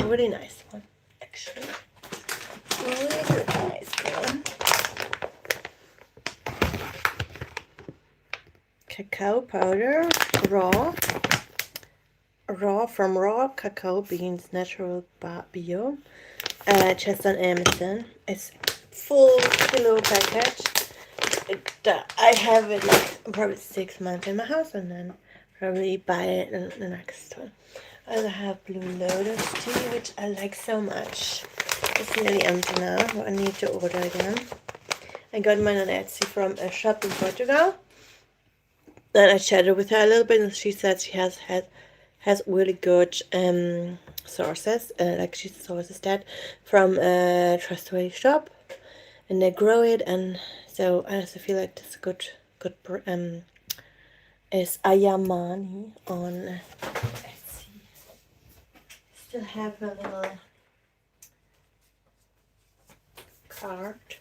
really nice one, actually. Really nice one. Cacao powder, raw from raw cacao beans, natural bio. Just on Amazon. It's full kilo package. I have it like probably 6 months in my house, and then probably buy it in the next one. I also have Blue Lotus tea, which I like so much. It's nearly empty now, but I need to order again. I got mine on Etsy from a shop in Portugal. Then I chatted with her a little bit, and she said she has really good sources, like she sources that from a trustworthy shop, and they grow it, and so I also feel like this good is Ayamani on Etsy. Still have a little card.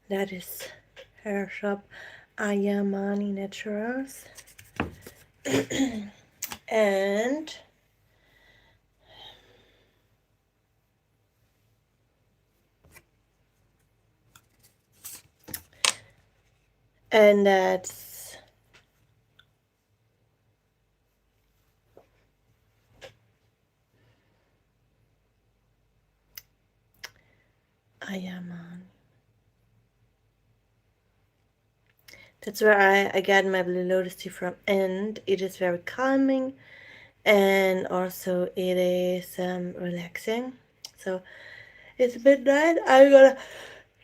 That is her shop, Ayamani Naturals. and that's Ayamani. That's where I get my Blue Lotus tea from, and it is very calming, and also it is relaxing. So it's midnight. I'm gonna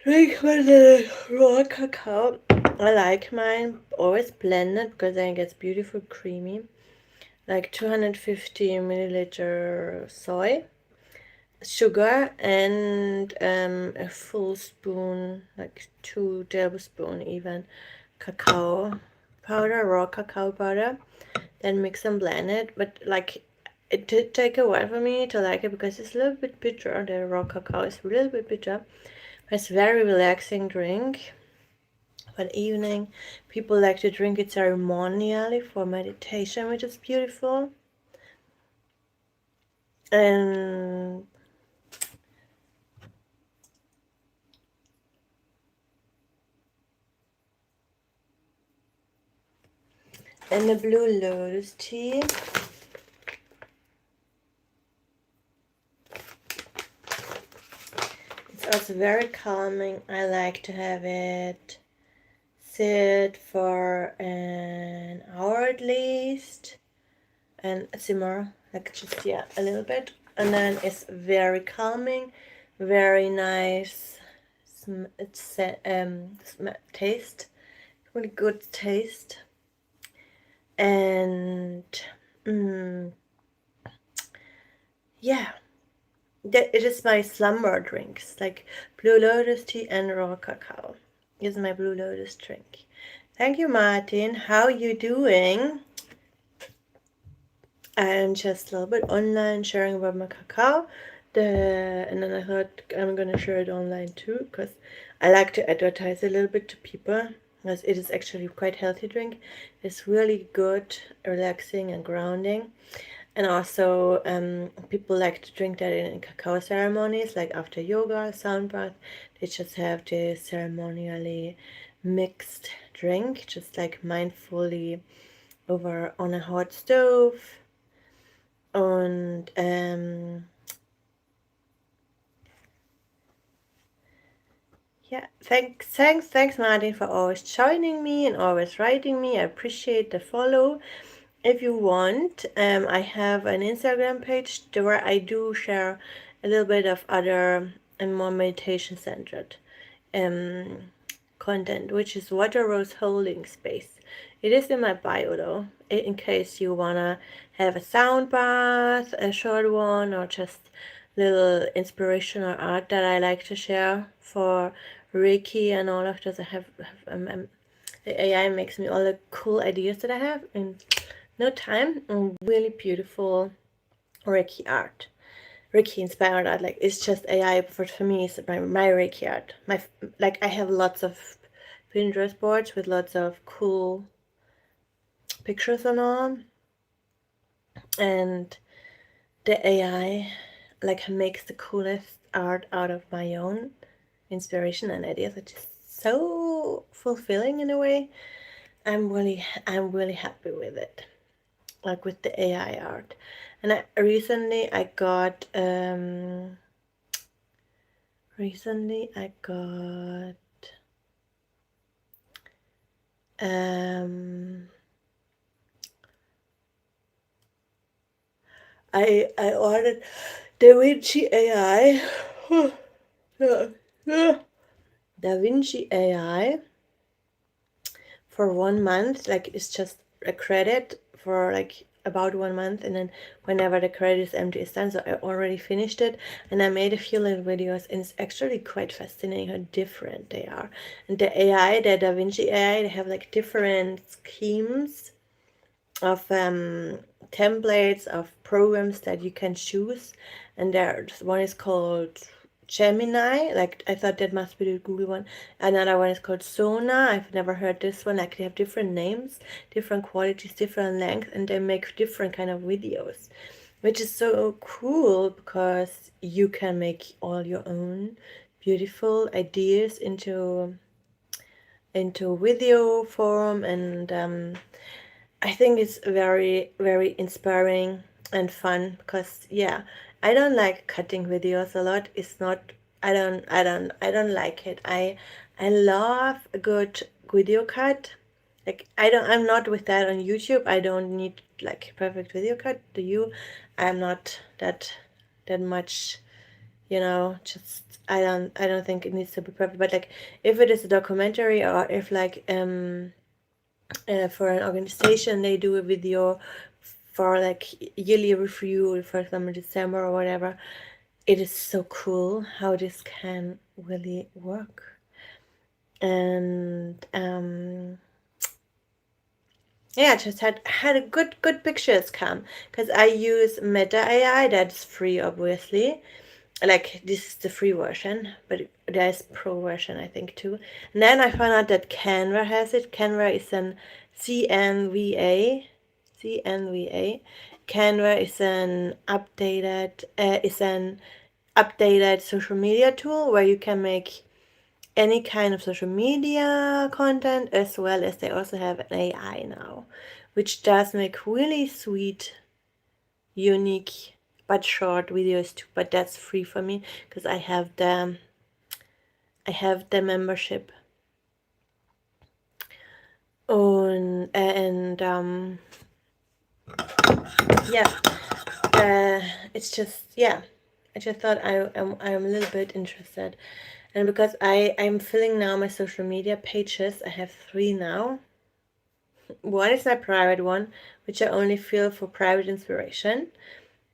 drink my little raw cacao. I like mine always blended because then it gets beautiful creamy. Like 250 milliliter soy, sugar, and a full spoon, like 2 tablespoons even, cacao powder, raw cacao powder. Then mix and blend it, but like it did take a while for me to like it because it's a little bit bitter. The raw cacao is a little bit bitter, but it's a very relaxing drink. For the evening, people like to drink it ceremonially for meditation, which is beautiful. And the Blue Lotus tea. It's also very calming. I like to have it sit for an hour at least and simmer, like just a little bit, and then it's very calming, very nice taste, really good taste, and yeah, it is my slumber drinks, like Blue Lotus tea and raw cacao is my Blue Lotus drink. Thank you, Martin. How you doing? I'm just a little bit online sharing about my cacao. And then I thought I'm gonna share it online too, because I like to advertise a little bit to people, because it is actually quite healthy drink. It's really good, relaxing and grounding. And also people like to drink that in cacao ceremonies, like after yoga, sound bath. They just have the ceremonially mixed drink, just like mindfully over on a hot stove. And yeah, thanks Martin for always joining me and always writing me. I appreciate the follow. If you want, I have an Instagram page where I do share a little bit of other and more meditation centered content, which is Water Rose Holding Space. It is in my bio though, in case you wanna have a sound bath, a short one, or just little inspirational art that I like to share for Reiki and all of this. I have the AI makes me all the cool ideas that I have in no time, and really beautiful Reiki art. Reiki inspired art, like it's just AI, but for me it's my Reiki art. I have lots of Pinterest boards with lots of cool pictures on all, and the AI like makes the coolest art out of my own inspiration and ideas, which is so fulfilling in a way. I'm really happy with it, like with the AI art. And recently I got um I ordered Da Vinci AI. Da Vinci AI for 1 month. Like it's just a credit for like about 1 month, and then whenever the credit is empty, it's done. So I already finished it, and I made a few little videos, and it's actually quite fascinating how different they are. And the AI, the Da Vinci AI, they have like different schemes of templates of programs that you can choose, and there's one is called Gemini. Like I thought that must be the Google one. Another one is called Sona. I've never heard this one. Like they have different names, different qualities, different length, and they make different kind of videos, which is so cool because you can make all your own beautiful ideas into video form. And I think it's very, very inspiring and fun because yeah, I don't like cutting videos a lot. It's not I don't like it. I love a good video cut. Like I'm not with that on YouTube. I don't need like perfect video cut. Do you? I'm not that much, just I don't think it needs to be perfect. But like if it is a documentary, or if like for an organization they do a video for like yearly review, for example December or whatever, it is so cool how this can really work. And yeah, just had a good pictures come because I use Meta AI. That's free, obviously. Like this is the free version, but there's pro version I think too. And then I found out that Canva has it. Canva is an CNVA. CNVA. Canva is an updated social media tool where you can make any kind of social media content, as well as they also have an AI now, which does make really sweet, unique but short videos too. But that's free for me because I have the membership. And yeah, it's just, yeah, I just thought I'm a little bit interested. And because I'm filling now my social media pages, I have 3 now. One is my private one, which I only fill for private inspiration.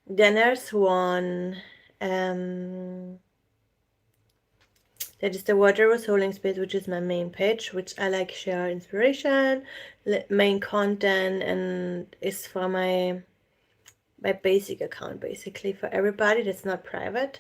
Then there's one that is the Water Was Holding Space, which is my main page, which I like share inspiration, main content, and is for my basic account, basically for everybody that's not private.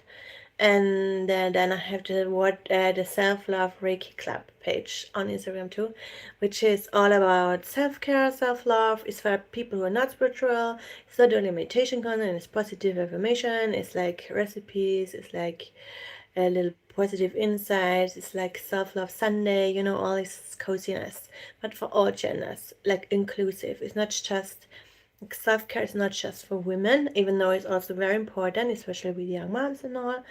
And then I have the self-love Reiki Club page on Instagram too, which is all about self-care, self-love. It's for people who are not spiritual. It's not only meditation content, it's positive affirmation, it's like recipes, it's like a little positive insights, it's like self-love Sunday, all this coziness, but for all genders, like inclusive. It's not just self-care is not just for women, even though it's also very important, especially with young moms and all.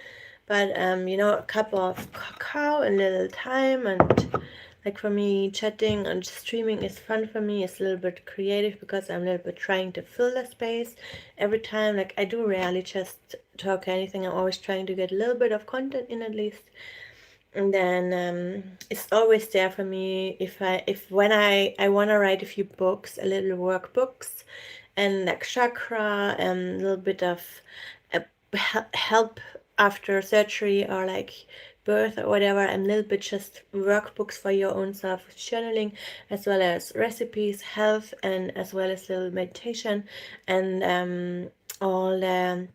But a cup of cacao, a little time, and like for me, chatting and streaming is fun for me. It's a little bit creative because I'm a little bit trying to fill the space every time. Like I do rarely just talk anything. I'm always trying to get a little bit of content in at least. And then it's always there for me if when I want to write a few books, a little workbooks, and like chakra and a little bit of uh, help after surgery or like birth or whatever, and a little bit just workbooks for your own self, journaling, as well as recipes, health, and as well as little meditation, and all the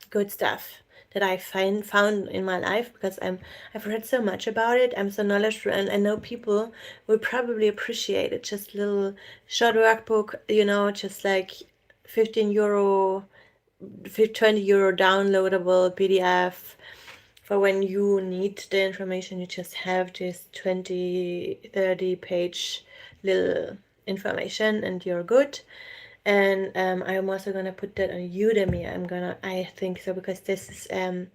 good stuff that I found in my life, because I've read so much about it. I'm so knowledgeable, and I know people will probably appreciate it. Just little short workbook, just like €15 €20 downloadable PDF for when you need the information. You just have this 20-30 page little information and you're good. And I'm also gonna put that on Udemy. I think so, because this is a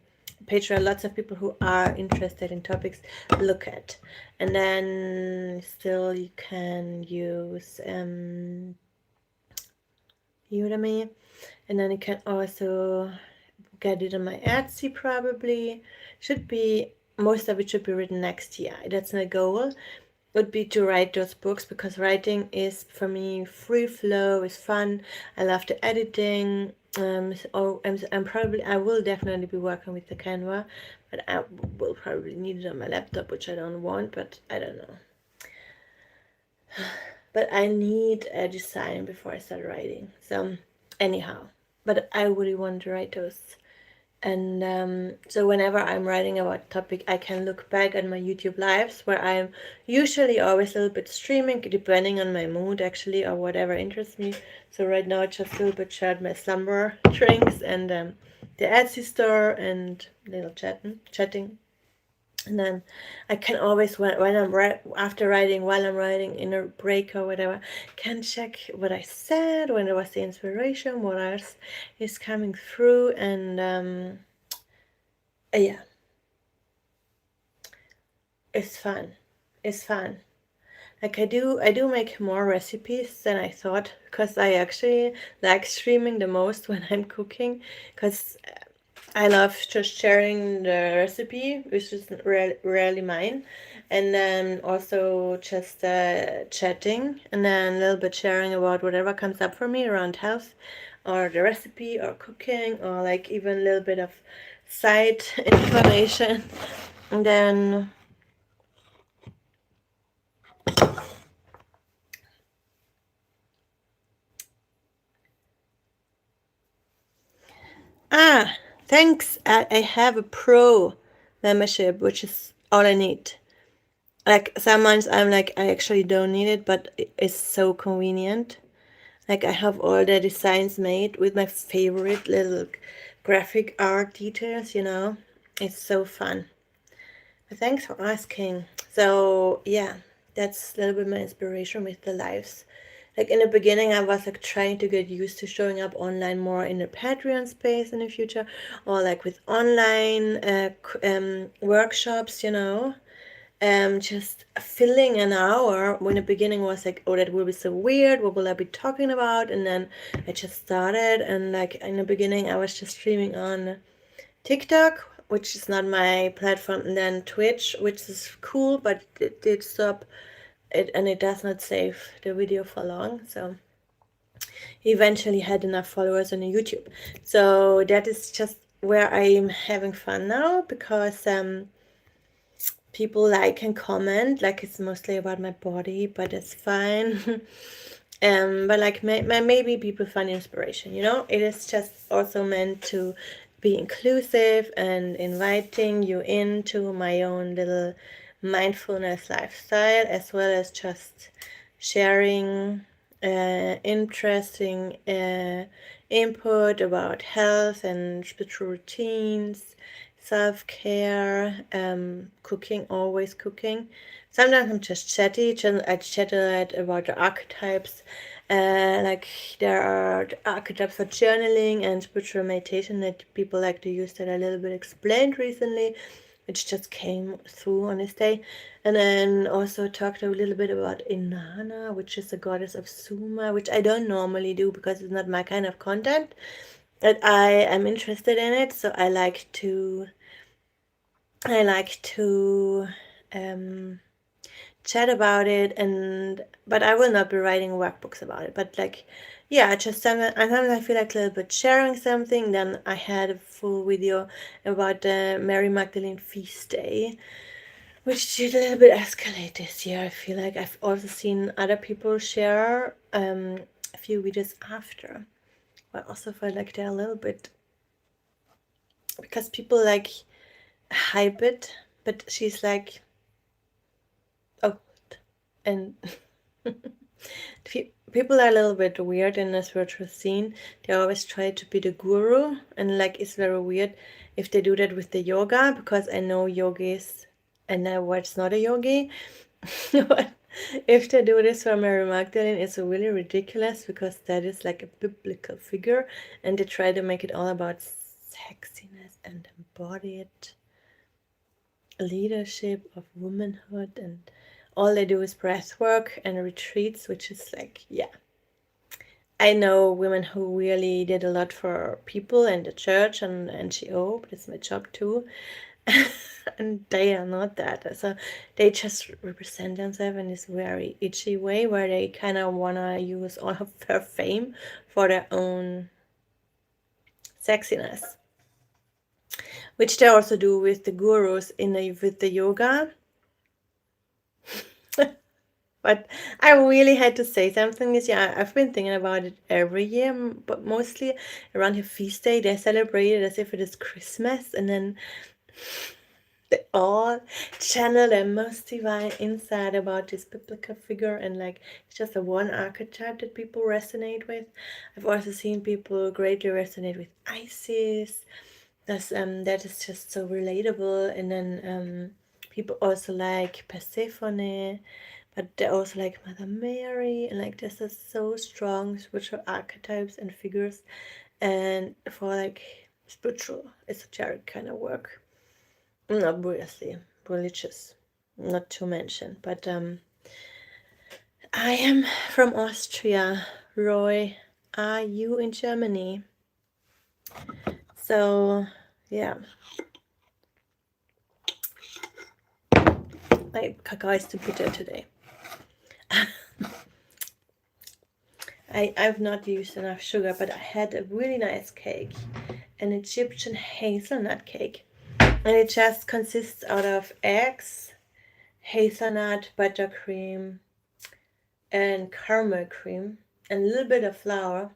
page where lots of people who are interested in topics look at. And then still you can use Udemy, and then you can also get it on my Etsy. Probably should be, most of it should be written next year. That's my goal, would be to write those books, because writing is for me free flow, is fun. I love the editing. I will definitely be working with the Canva, but I will probably need it on my laptop, which I don't want, but I don't know. But I need a design before I start writing. So anyhow, but I really want to write those. And so whenever I'm writing about a topic, I can look back at my YouTube lives, where I'm usually always a little bit streaming, depending on my mood actually, or whatever interests me. So right now I just a little bit shared my Slumber drinks and the Etsy store and little chatting. And then I can always, when I'm after writing, while I'm writing, in a break or whatever, can check what I said, when there was the inspiration, what else is coming through. And yeah, it's fun. It's fun. Like I do make more recipes than I thought, because I actually like streaming the most when I'm cooking, because I love just sharing the recipe, which is rarely mine, and then also just chatting, and then a little bit sharing about whatever comes up for me around health, or the recipe, or cooking, or like even a little bit of side information, and then thanks. I have a pro membership, which is all I need. Like sometimes I'm like, I actually don't need it, but it's so convenient. Like I have all the designs made with my favorite little graphic art details. It's so fun. But thanks for asking. So yeah, that's a little bit my inspiration with the lives. Like in the beginning, I was like trying to get used to showing up online more in the Patreon space in the future, or like with online workshops. Just filling an hour, when the beginning was like, oh, that will be so weird, what will I be talking about? And then I just started, and like in the beginning I was just streaming on TikTok, which is not my platform, and then Twitch, which is cool, but it did stop it, and it does not save the video for long. So he eventually had enough followers on YouTube. So that is just where I'm having fun now, because people like and comment. Like it's mostly about my body, but it's fine. But like maybe people find inspiration. It is just also meant to be inclusive and inviting you into my own little mindfulness lifestyle, as well as just sharing interesting input about health and spiritual routines, self-care, cooking, always cooking. Sometimes I'm just chatty. I chat a lot about the archetypes. Like there are the archetypes for journaling and spiritual meditation that people like to use, that I a little bit explained recently, which just came through on this day. And then also talked a little bit about Inanna, which is the goddess of Suma, which I don't normally do because it's not my kind of content. But I am interested in it, so I like to chat about it, but I will not be writing workbooks about it. But like, yeah, sometimes I feel like a little bit sharing something. Then I had a full video about the Mary Magdalene feast day, which did a little bit escalate this year. I feel like I've also seen other people share a few videos after. I also felt like they're a little bit, because people like hype it, but she's like, oh, and people are a little bit weird in the spiritual scene. They always try to be the guru, and like it's very weird if they do that with the yoga, because I know yogis, and I was not a yogi. But if they do this for Mary Magdalene, it's really ridiculous, because that is like a biblical figure, and they try to make it all about sexiness and embodied leadership of womanhood, and all they do is breath work and retreats, which is like, yeah. I know women who really did a lot for people and the church and NGO, but it's my job too. And they are not that. So they just represent themselves in this very itchy way, where they kind of want to use all of their fame for their own sexiness, which they also do with the gurus with the yoga. But I really had to say something this year. I've been thinking about it every year, but mostly around her feast day, they celebrate it as if it is Christmas, and then they all channel their most divine insight about this biblical figure, and like it's just a one archetype that people resonate with. I've also seen people greatly resonate with Isis. That is just so relatable. And then people also like Persephone, but they also like Mother Mary, and like this is so strong spiritual archetypes and figures, and for like spiritual esoteric kind of work, obviously religious, not to mention. But I am from Austria. Roy, are you in Germany? So yeah, my cacao is too bitter today. I've not used enough sugar, but I had a really nice cake, an Egyptian hazelnut cake, and it just consists out of eggs, hazelnut, buttercream, and caramel cream, and a little bit of flour.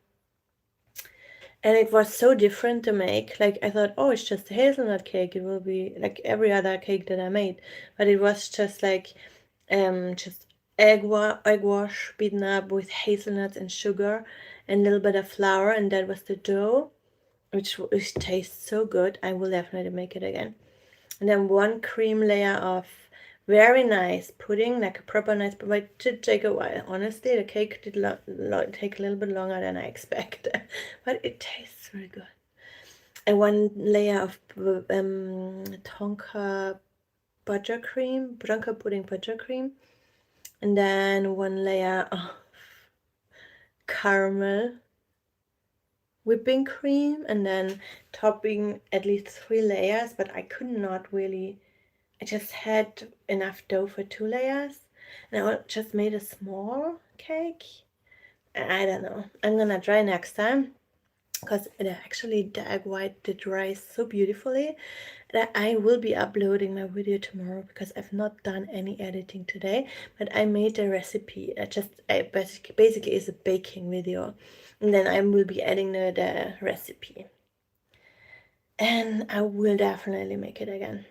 And it was so different to make. Like, I thought, oh, it's just a hazelnut cake. It will be like every other cake that I made. But it was just like, just egg wash beaten up with hazelnuts and sugar and a little bit of flour. And that was the dough, which tastes so good. I will definitely make it again. And then one cream layer of very nice pudding, like a proper nice, but it did take a while. Honestly, the cake did take a little bit longer than I expected, but it tastes very good. And one layer of tonka buttercream, tonka pudding buttercream, and then one layer of caramel whipping cream, and then topping at least 3 layers, but I could not really. I just had enough dough for 2 layers, and I just made a small cake. I don't know. I'm gonna try next time, because actually the egg white did rise so beautifully. And I will be uploading my video tomorrow, because I've not done any editing today, but I made a recipe. I basically is a baking video, and then I will be adding the recipe, and I will definitely make it again,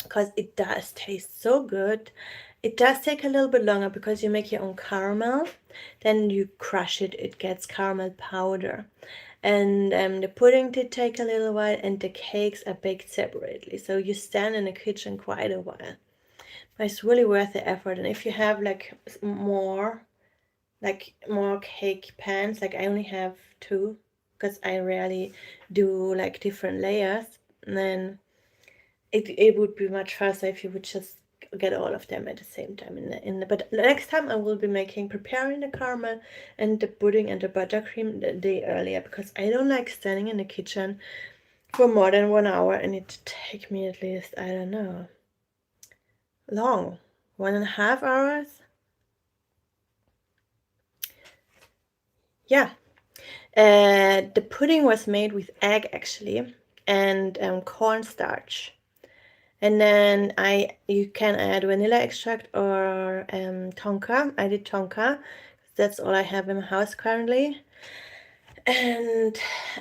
because it does taste so good. It does take a little bit longer, because you make your own caramel, then you crush it, it gets caramel powder. And the pudding did take a little while, and the cakes are baked separately, so you stand in the kitchen quite a while. But it's really worth the effort. And if you have like more cake pans, like I only have 2, because I rarely do like different layers, and then it would be much faster if you would just get all of them at the same time but next time I will be preparing the caramel and the pudding and the buttercream the day earlier, because I don't like standing in the kitchen for more than 1 hour, and it take me at least, I don't know, long, 1.5 hours. Yeah. The pudding was made with egg actually, and cornstarch. And then you can add vanilla extract or tonka. I did tonka. That's all I have in my house currently. and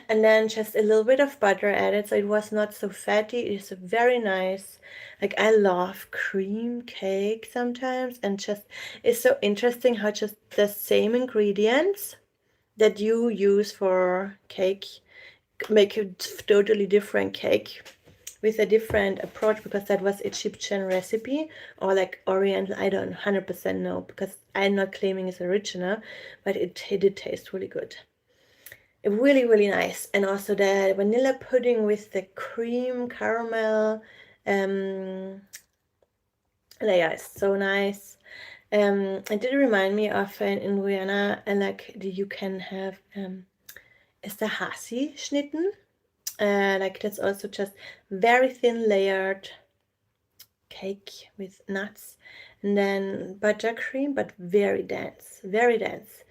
then just a little bit of butter added, so it was not so fatty. It's a very nice, like, I love cream cake sometimes, and just it's so interesting how just the same ingredients that you use for cake make a totally different cake with a different approach, because that was Egyptian recipe or like Oriental. I don't 100% know, because I'm not claiming it's original, but it did taste really good. Really, really nice. And also the vanilla pudding with the cream caramel layer is so nice. It did remind me of in Vienna, like you can have is the Hasi schnitten. Like that's also just very thin layered cake with nuts, and then buttercream, but very dense, very dense.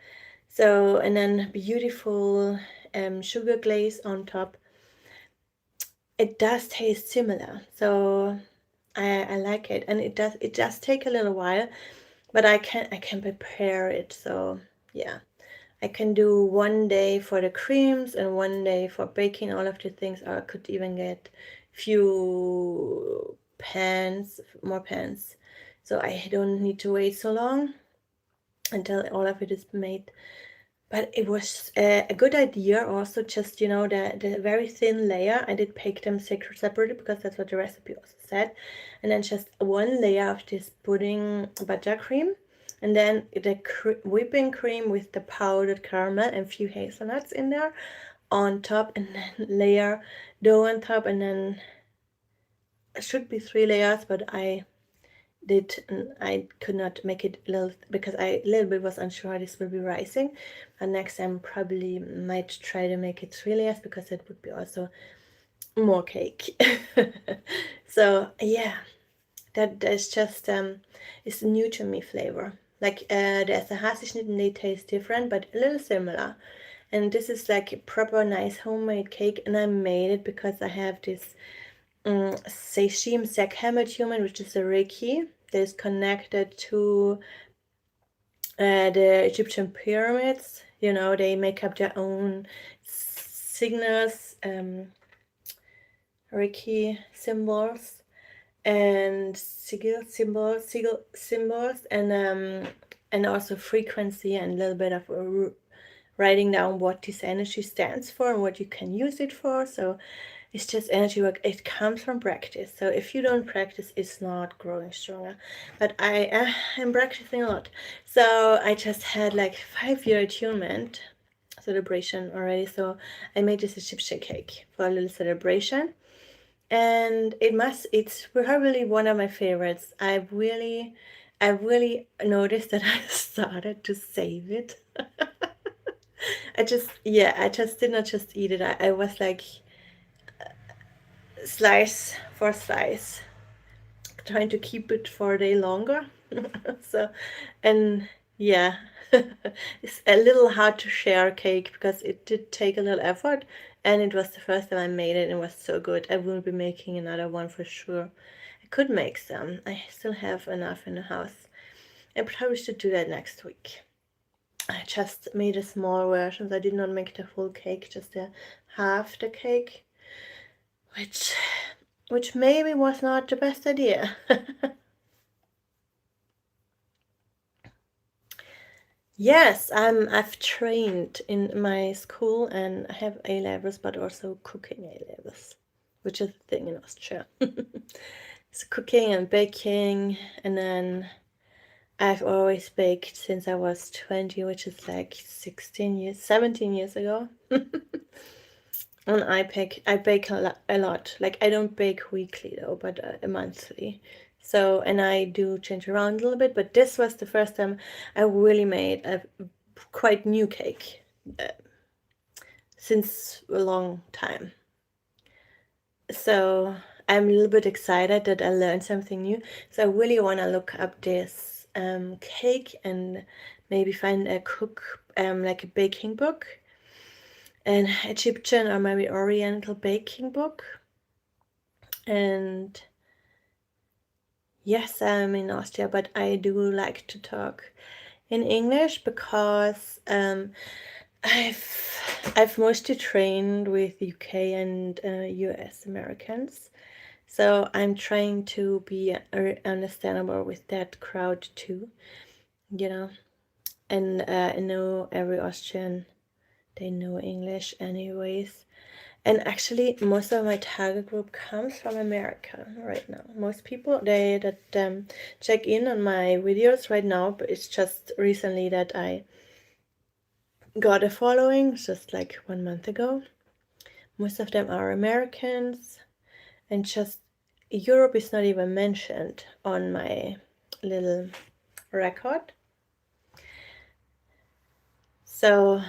So, and then beautiful sugar glaze on top. It does taste similar, so I like it, and it does take a little while, but I can prepare it. So yeah, I can do one day for the creams and one day for baking all of the things, or I could even get few pans, more pans, so I don't need to wait so long until all of it is made. But it was a good idea also, just, the very thin layer. I did bake them separately because that's what the recipe also said. And then just one layer of this pudding buttercream. And then the whipping cream with the powdered caramel and a few hazelnuts in there on top. And then layer dough on top. And then it should be 3 layers, but I could not make it little, because I a little bit was unsure how this will be rising. And next time probably might try to make it 3 layers, because it would be also more cake. So yeah, that's just it's new to me flavor. Like there's a Haselschnitt and they taste different, but a little similar. And this is like a proper nice homemade cake, and I made it because I have this Seishim Sekhemet human, which is a Reiki that is connected to the Egyptian pyramids. They make up their own signals, Reiki symbols, and sigil symbols, and also frequency, and a little bit of writing down what this energy stands for and what you can use it for. So it's just energy work. It comes from practice. So if you don't practice, it's not growing stronger. But I am practicing a lot. So I just had like 5-year attunement celebration already. So I made this Egyptian cake for a little celebration. And it's probably one of my favorites. I really noticed that I started to save it. I just did not just eat it. I was like slice for slice, trying to keep it for a day longer. So, and yeah, it's a little hard to share cake because it did take a little effort, and it was the first time I made it, and it was so good. I will be making another one for sure. I could make some. I still have enough in the house. I probably should do that next week. I just made a small version, so I did not make the full cake, just a half the cake, which maybe was not the best idea. Yes, I've trained in my school, and I have A levels, but also cooking A levels, which is a thing in Austria. So cooking and baking, and then I've always baked since I was 20, which is like 17 years ago. And I bake a lot. Like, I don't bake weekly though, but monthly. So, and I do change around a little bit, but this was the first time I really made a quite new cake since a long time. So I'm a little bit excited that I learned something new. So I really want to look up this cake and maybe find a like a baking book, an Egyptian or maybe Oriental baking book. And yes, I'm in Austria, but I do like to talk in English because I've mostly trained with UK and US Americans, so I'm trying to be understandable with that crowd too, you know. And I know every Austrian, they know English anyways. And actually, most of my target group comes from America right now. Most people they that check in on my videos right now, but it's just recently that I got a following, just like 1 month ago. Most of them are Americans, and just Europe is not even mentioned on my little record. So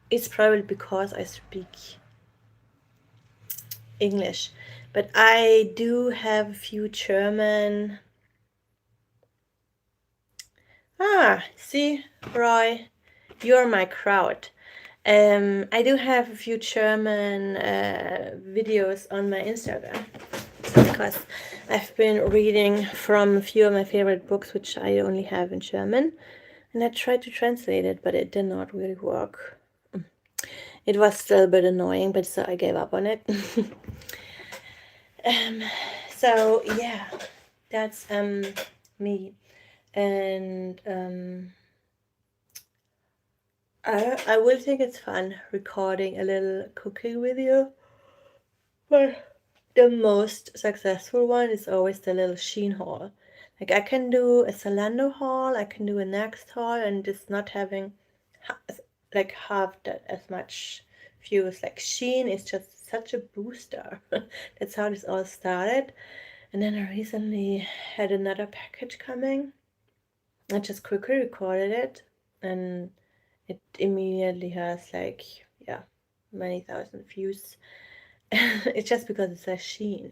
it's probably because I speak English, but I do have a few German. See, Roy, you're my crowd. I do have a few German videos on my Instagram because I've been reading from a few of my favorite books, which I only have in German, and I tried to translate it, but it did not really work. It was still a bit annoying, but so I gave up on it. um, so yeah, that's me, and I will think it's fun recording a little cooking video, but the most successful one is always the little Shein haul. Like I can do a Zalando haul, I can do a Next haul, and just not having like half that as much views. Like Shein is just such a booster. That's how this all started. And then I recently had another package coming. I just quickly recorded it, and it immediately has like, yeah, many thousand views. It's just because it's a Shein.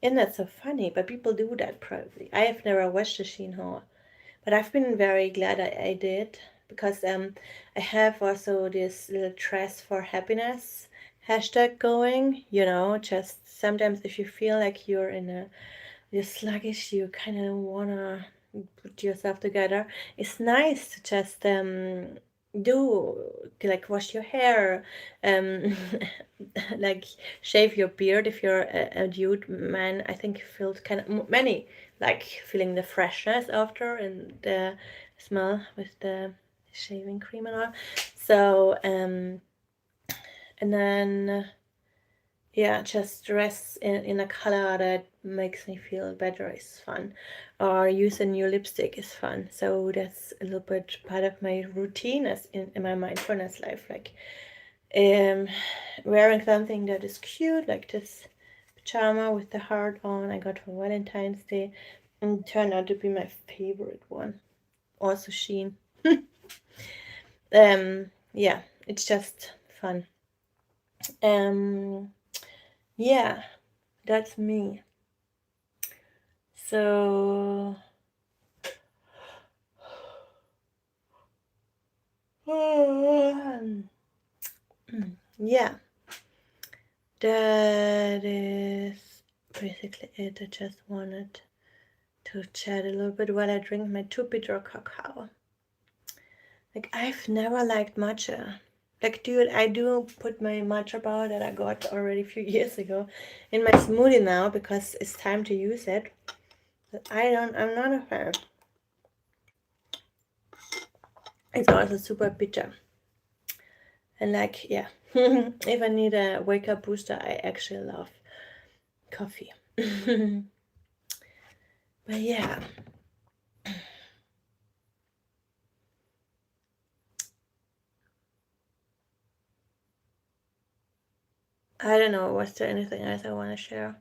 And that's so funny, but people do that probably. I have never watched a Shein haul, but I've been very glad I did because I have also this little dress for happiness hashtag going, just sometimes if you feel like you're sluggish, you kind of wanna put yourself together. It's nice to just do like wash your hair, um, like shave your beard if you're a dude man. I think feels kind of many like feeling the freshness after and the smell with the shaving cream and all. So and then yeah, just dress in a color that makes me feel better is fun. Or use a new lipstick is fun. So that's a little bit part of my routine as in my mindfulness life. Like wearing something that is cute, like this pajama with the heart on I got for Valentine's Day, and turned out to be my favorite one. Also Shein. Yeah, it's just fun. Yeah, that's me. So yeah, that is basically it. I just wanted to chat a little bit while I drink my 2 bitter cacao. Like I've never liked matcha. Like dude, I do put my matcha bar that I got already a few years ago in my smoothie now because it's time to use it. But I'm not a fan. It's also super bitter. And like, yeah, if I need a wake up booster, I actually love coffee. But yeah. I don't know, was there anything else I want to share?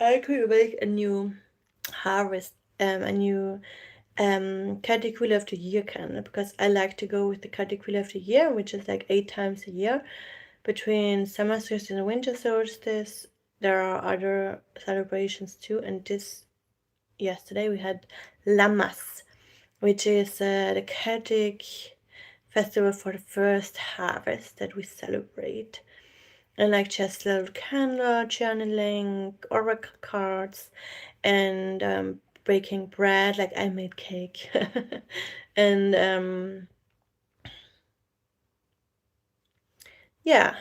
I could make a new harvest, a new category of the year calendar because I like to go with the category of the year, which is like 8 times a year. Between summer solstice and winter solstice, there are other celebrations too. And yesterday we had Lammas, which is the Celtic festival for the first harvest that we celebrate. And like just little candle, journaling, oracle cards, and baking bread, like I made cake. And yeah,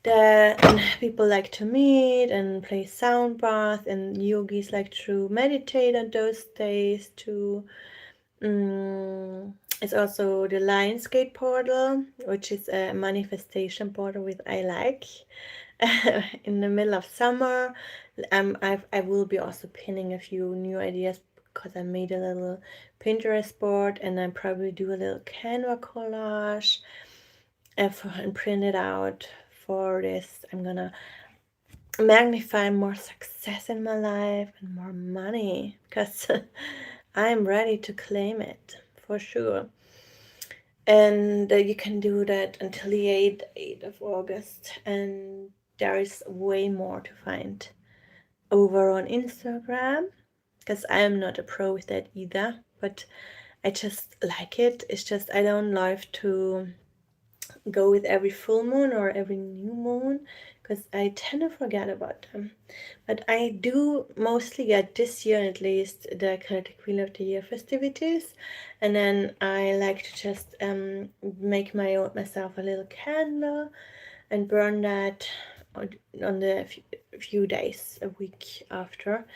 and people like to meet and play sound bath, and yogis like to meditate on those days too. It's also the Lionsgate portal, which is a manifestation portal with I like. In the middle of summer, I will be also pinning a few new ideas because I made a little Pinterest board, and I probably do a little Canva collage and print it out for this. I'm gonna magnify more success in my life and more money because I'm ready to claim it for sure. And you can do that until the 8th of August, and there is way more to find over on Instagram, because I am not a pro with that either, but I just like it. It's just I don't love to go with every full moon or every new moon because I tend to forget about them. But I do mostly get this year at least the Kinetic Wheel of the Year festivities, and then I like to just make myself a little candle and burn that on the few days a week after.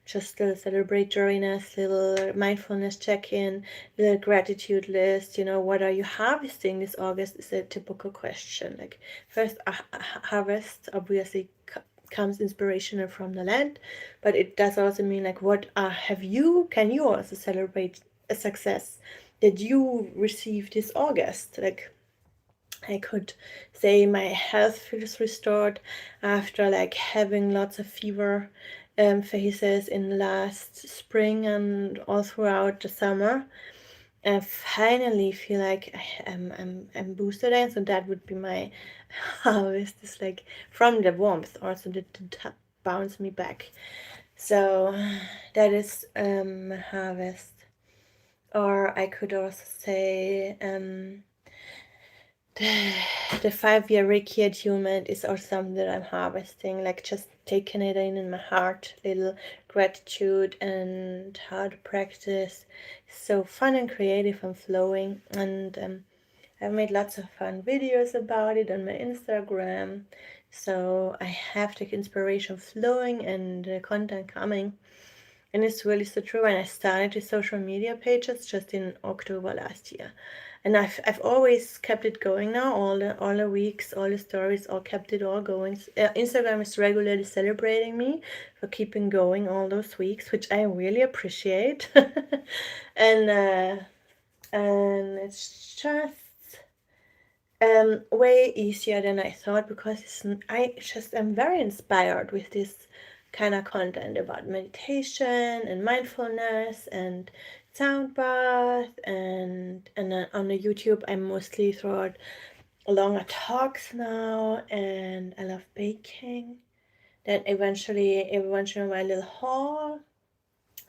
Just a celebratoriness, little mindfulness check-in, little gratitude list. What are you harvesting this August is a typical question. Like, first, harvest obviously comes inspirational from the land, but it does also mean like, what can you also celebrate a success that you received this August? Like, I could say my health feels restored after like having lots of fever phases in last spring and all throughout the summer. I finally feel like I'm boosted, and so that would be my harvest. Is like from the warmth also to bounce me back. So that is harvest. Or I could also say the 5-year Reiki attunement is also something that I'm harvesting, like just taking it in my heart, little gratitude and how to practice. So fun and creative and flowing, and I've made lots of fun videos about it on my Instagram, so I have the inspiration flowing and the content coming. And it's really so true. And I started the social media pages just in October last year, and I've always kept it going now. All the weeks, all the stories, all kept it all going. Instagram is regularly celebrating me for keeping going all those weeks, which I really appreciate. and and it's just way easier than I thought, because I just am very inspired with this kind of content about meditation and mindfulness and sound bath, and on the YouTube I mostly throw out longer talks now, and I love baking. Then eventually my little haul,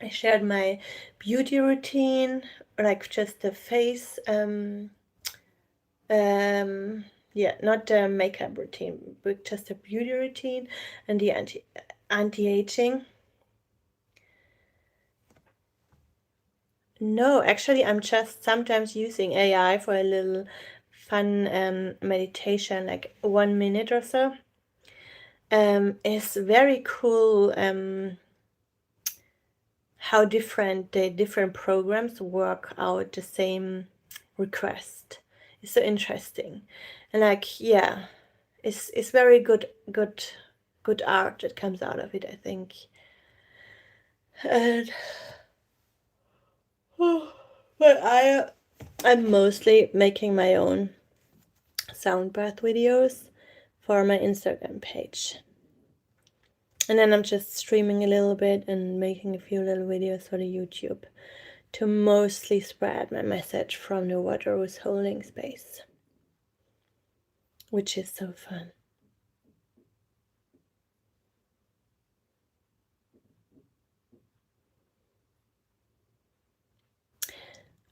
I shared my beauty routine, like just the face yeah, not the makeup routine, but just a beauty routine and the anti-aging. No, actually, I'm just sometimes using AI for a little fun meditation, like 1 minute or so. It's very cool how the different programs work out the same request. It's so interesting, and like, yeah, it's very good art that comes out of it, I think. And but I'm mostly making my own sound bath videos for my Instagram page, and then I'm just streaming a little bit and making a few little videos for the YouTube to mostly spread my message from the water rose holding space, which is so fun.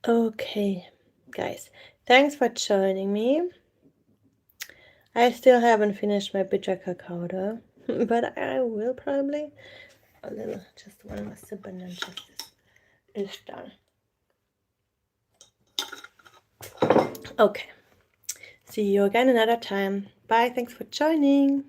Okay, guys, thanks for joining me. I still haven't finished my bitter cacao though, but I will probably. A little, just one more sip and then just this. is done. Okay. See you again another time. Bye. Thanks for joining.